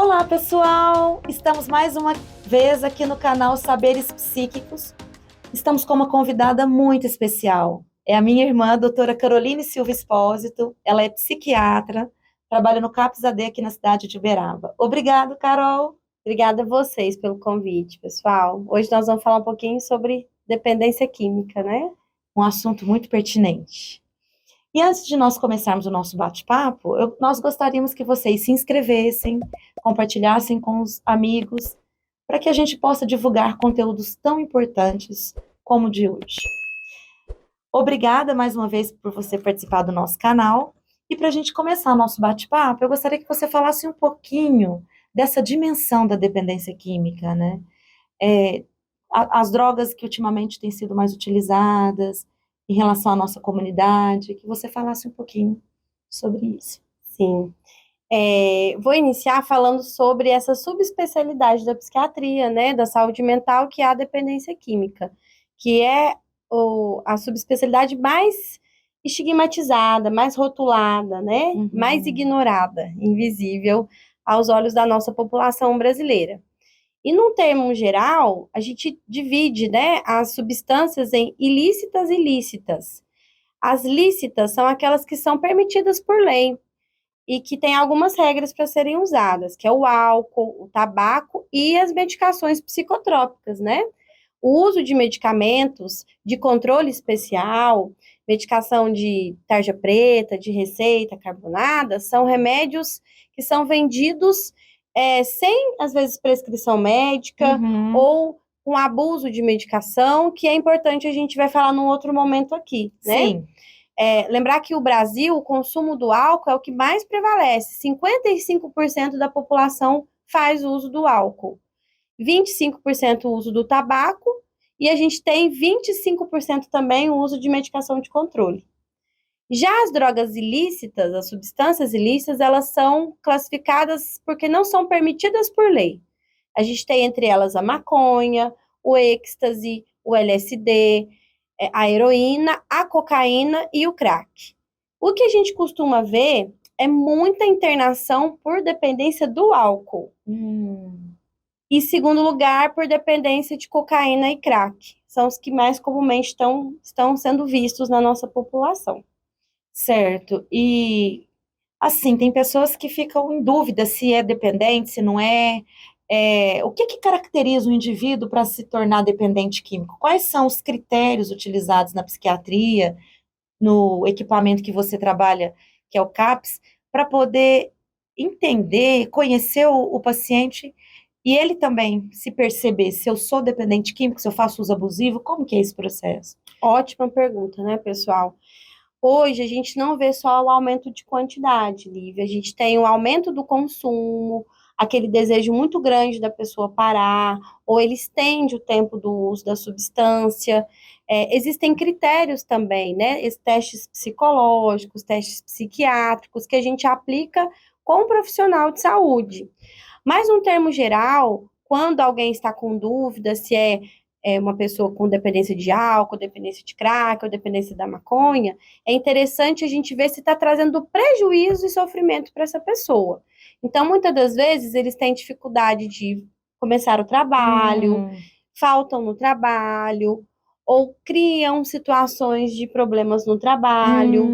Olá, pessoal! Estamos mais uma vez aqui no canal Saberes Psíquicos. Estamos com uma convidada muito especial. É a minha irmã, a doutora Caroline Silva Espósito. Ela é psiquiatra, trabalha no CAPS AD aqui na cidade de Uberaba. Obrigado, Carol! Obrigada a vocês pelo convite, pessoal. Hoje nós vamos falar um pouquinho sobre dependência química, né? Um assunto muito pertinente. E antes de nós começarmos o nosso bate-papo, nós gostaríamos que vocês se inscrevessem, compartilhassem com os amigos, para que a gente possa divulgar conteúdos tão importantes como o de hoje. Obrigada mais uma vez por você participar do nosso canal. E para a gente começar o nosso bate-papo, eu gostaria que você falasse um pouquinho dessa dimensão da dependência química, né? As drogas que ultimamente têm sido mais utilizadas em relação à nossa comunidade, que você falasse um pouquinho sobre isso. Sim. Vou iniciar falando sobre essa subespecialidade da psiquiatria, né, da saúde mental, que é a dependência química, que é a subespecialidade mais estigmatizada, mais rotulada, né, mais ignorada, invisível aos olhos da nossa população brasileira. E, num termo geral, a gente divide, né, as substâncias em ilícitas e lícitas. As lícitas são aquelas que são permitidas por lei e que têm algumas regras para serem usadas, que é o álcool, o tabaco e as medicações psicotrópicas, né? O uso de medicamentos de controle especial, medicação de tarja preta, de receita carbonada, são remédios que são vendidos sem, às vezes, prescrição médica ou com abuso de medicação, que é importante, a gente vai falar num outro momento aqui, né? Sim. Lembrar que o Brasil, o consumo do álcool é o que mais prevalece. 55% da população faz uso do álcool. 25% o uso do tabaco, e a gente tem 25% também o uso de medicação de controle. Já as drogas ilícitas, as substâncias ilícitas, elas são classificadas porque não são permitidas por lei. A gente tem entre elas a maconha, o êxtase, o LSD, a heroína, a cocaína e o crack. O que a gente costuma ver é muita internação por dependência do álcool. E, segundo lugar, por dependência de cocaína e crack. São os que mais comumente estão sendo vistos na nossa população. Certo. E, assim, tem pessoas que ficam em dúvida se é dependente, se não é. O que caracteriza o indivíduo para se tornar dependente químico? Quais são os critérios utilizados na psiquiatria, no equipamento que você trabalha, que é o CAPS, para poder entender, conhecer o paciente e ele também se perceber se eu sou dependente químico, se eu faço uso abusivo, como que é esse processo? Ótima pergunta, né, pessoal? Hoje a gente não vê só o aumento de quantidade, Lívia, a gente tem o aumento do consumo, aquele desejo muito grande da pessoa parar, ou ele estende o tempo do uso da substância. Existem critérios também, né? Testes psicológicos, testes psiquiátricos, que a gente aplica com um profissional de saúde. Mas, num termo geral, quando alguém está com dúvida se é uma pessoa com dependência de álcool, dependência de crack ou dependência da maconha, é interessante a gente ver se está trazendo prejuízo e sofrimento para essa pessoa. Então, muitas das vezes, eles têm dificuldade de começar o trabalho, faltam no trabalho, ou criam situações de problemas no trabalho.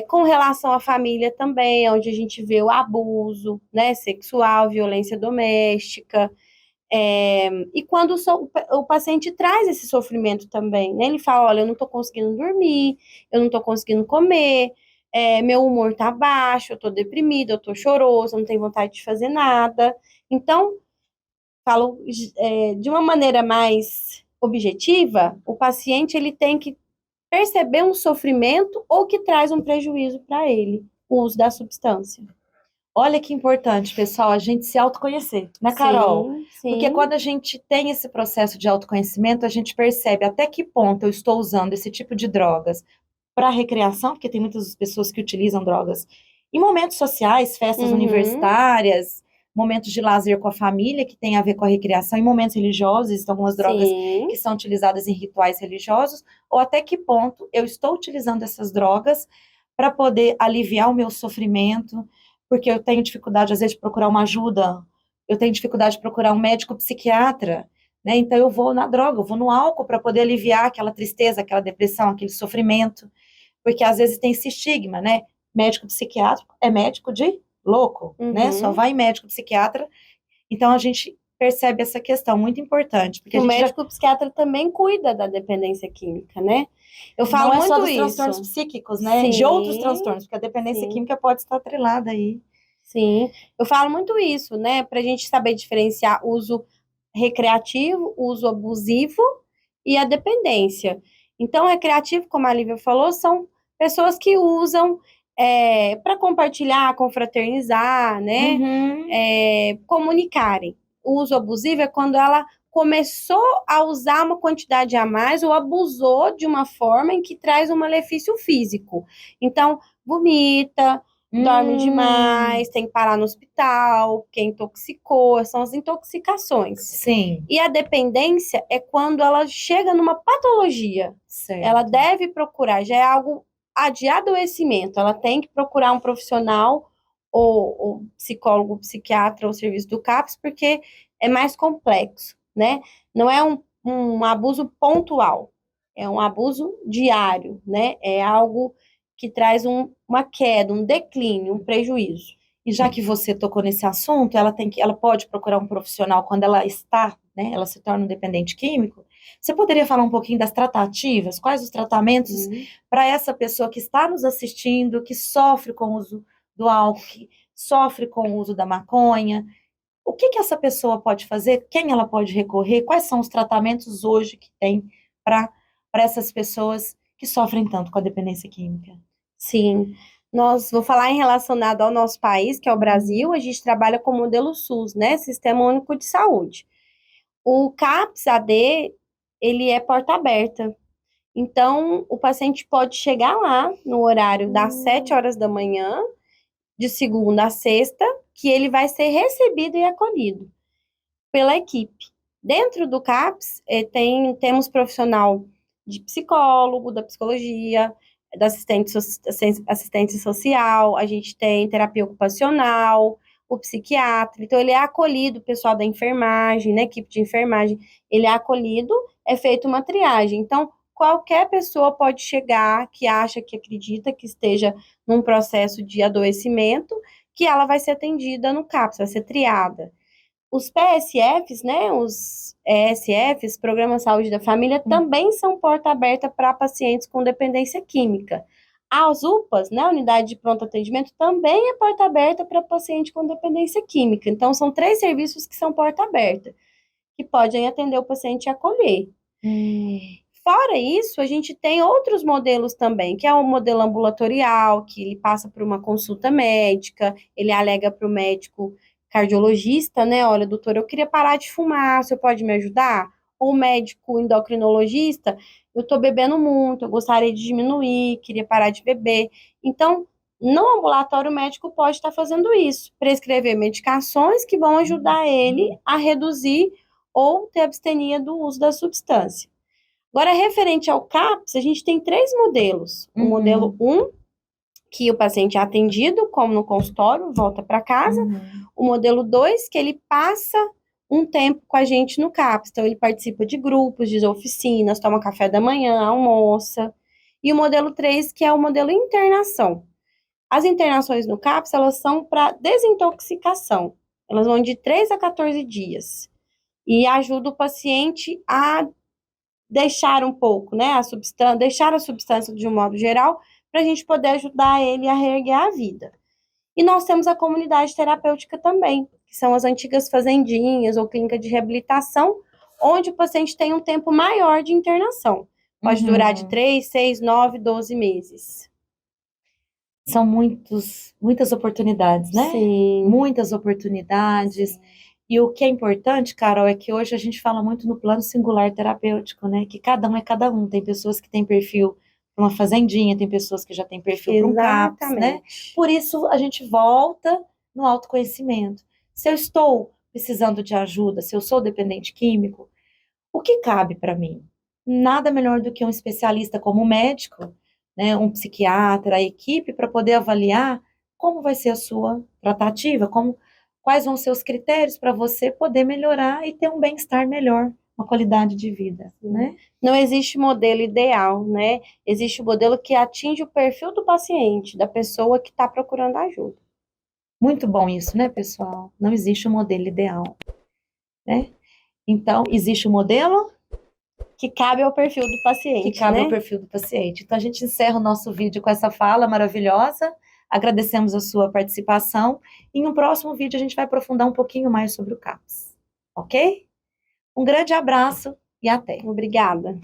Com relação à família também, onde a gente vê o abuso, né, sexual, violência doméstica. E quando o paciente traz esse sofrimento também, né? Ele fala, olha, eu não estou conseguindo dormir, eu não estou conseguindo comer, meu humor está baixo, eu estou deprimido, eu estou choroso, eu não tenho vontade de fazer nada. Então, falo de uma maneira mais objetiva, o paciente ele tem que perceber um sofrimento ou que traz um prejuízo para ele, o uso da substância. Olha que importante, pessoal, a gente se autoconhecer, né, Carol? Sim, sim. Porque quando a gente tem esse processo de autoconhecimento, a gente percebe até que ponto eu estou usando esse tipo de drogas para recreação, porque tem muitas pessoas que utilizam drogas em momentos sociais, festas universitárias, momentos de lazer com a família, que tem a ver com a recreação, em momentos religiosos, existem algumas drogas que são utilizadas em rituais religiosos, ou até que ponto eu estou utilizando essas drogas para poder aliviar o meu sofrimento, porque eu tenho dificuldade, às vezes, de procurar uma ajuda, eu tenho dificuldade de procurar um médico psiquiatra, né? Então eu vou na droga, eu vou no álcool para poder aliviar aquela tristeza, aquela depressão, aquele sofrimento, porque às vezes tem esse estigma, né? Médico psiquiátrico é médico de louco, né? Só Uhum. vai em médico psiquiatra. Então a gente percebe essa questão muito importante, porque a O gente já médico psiquiatra também cuida da dependência química, né? Eu não falo é só muito dos transtornos isso. psíquicos, né? De outros Sim, transtornos, porque a dependência sim, química pode estar atrelada aí. sim. Eu falo muito isso, né? Para a gente saber diferenciar uso recreativo, uso abusivo e a dependência. Então, recreativo, como a Lívia falou, são pessoas que usam para compartilhar, confraternizar, né? Uhum. Comunicarem. O uso abusivo é quando ela começou a usar uma quantidade a mais ou abusou de uma forma em que traz um malefício físico. Então, vomita, dorme Hum, demais, tem que parar no hospital, porque intoxicou, são as intoxicações. sim, E a dependência é quando ela chega numa patologia. Ela certo. deve procurar, já é algo de adoecimento, ela tem que procurar um profissional ou psicólogo, psiquiatra ou serviço do CAPS, porque é mais complexo, né? Não é um abuso pontual, é um abuso diário, né? É algo que traz uma queda, um declínio, um prejuízo. E já que você tocou nesse assunto, ela pode procurar um profissional quando ela está, né? Ela se torna um dependente químico. Você poderia falar um pouquinho das tratativas? Quais os tratamentos Uhum. para essa pessoa que está nos assistindo, que sofre com o uso do álcool, que sofre com o uso da maconha? O que que essa pessoa pode fazer? Quem ela pode recorrer? Quais são os tratamentos hoje que tem para essas pessoas que sofrem tanto com a dependência química? Sim, nós vou falar em relacionado ao nosso país, que é o Brasil, a gente trabalha com o modelo SUS, né? Sistema Único de Saúde. O CAPS AD, ele é porta aberta. Então, o paciente pode chegar lá no horário das 7 Hum, horas da manhã, de segunda a sexta, que ele vai ser recebido e acolhido pela equipe. Dentro do CAPS, temos profissional de psicólogo, da psicologia, da assistente social, a gente tem terapia ocupacional, o psiquiatra. Então, ele é acolhido, o pessoal da enfermagem, né, equipe de enfermagem, ele é acolhido, é feita uma triagem. Então, qualquer pessoa pode chegar que acha, que acredita que esteja num processo de adoecimento, que ela vai ser atendida no CAPS, vai ser triada. Os PSFs, né, os ESFs, Programa Saúde da Família, hum, também são porta aberta para pacientes com dependência química. As UPAs, né, Unidade de Pronto Atendimento, também é porta aberta para paciente com dependência química. Então, são 3 serviços que são porta aberta, que podem atender o paciente e acolher. hum, Fora isso, a gente tem outros modelos também, que é o modelo ambulatorial, que ele passa por uma consulta médica, ele alega para o médico cardiologista, né? Olha, doutor, eu queria parar de fumar, você pode me ajudar? Ou o médico endocrinologista, eu estou bebendo muito, eu gostaria de diminuir, queria parar de beber. Então, no ambulatório, o médico pode estar fazendo isso, prescrever medicações que vão ajudar ele a reduzir ou ter abstenia do uso da substância. Agora, referente ao CAPS, a gente tem 3 modelos. O modelo uhum, 1, que o paciente é atendido, como no consultório, volta para casa. uhum. O modelo 2, que ele passa um tempo com a gente no CAPS. Então, ele participa de grupos, de oficinas, toma café da manhã, almoça. E o modelo 3, que é o modelo internação. As internações no CAPS, elas são para desintoxicação. Elas vão de 3 a 14 dias. E ajuda o paciente a deixar um pouco, né, deixar a substância de um modo geral, para a gente poder ajudar ele a reerguer a vida. E nós temos a comunidade terapêutica também, que são as antigas fazendinhas ou clínica de reabilitação, onde o paciente tem um tempo maior de internação. Pode durar de Uhum. 3, 6, 9, 12 meses. São muitas oportunidades, né? Sim, Muitas oportunidades. sim, E o que é importante, Carol, é que hoje a gente fala muito no plano singular terapêutico, né? Que cada um é cada um. Tem pessoas que têm perfil para uma fazendinha, tem pessoas que já têm perfil para um CAPS, né? exatamente. Por isso a gente volta no autoconhecimento. Se eu estou precisando de ajuda, se eu sou dependente químico, o que cabe para mim? Nada melhor do que um especialista como o médico, né, um psiquiatra, a equipe, para poder avaliar como vai ser a sua tratativa, quais vão ser os critérios para você poder melhorar e ter um bem-estar melhor, uma qualidade de vida, né? Não existe modelo ideal, né? Existe o modelo que atinge o perfil do paciente, da pessoa que está procurando ajuda. Muito bom isso, né, pessoal? Não existe um modelo ideal, né? Então, existe o modelo Que cabe ao perfil do paciente, que cabe né? ao perfil do paciente. Então, a gente encerra o nosso vídeo com essa fala maravilhosa. Agradecemos a sua participação. Em um próximo vídeo, a gente vai aprofundar um pouquinho mais sobre o CAPS. Ok? Um grande abraço e até! Obrigada.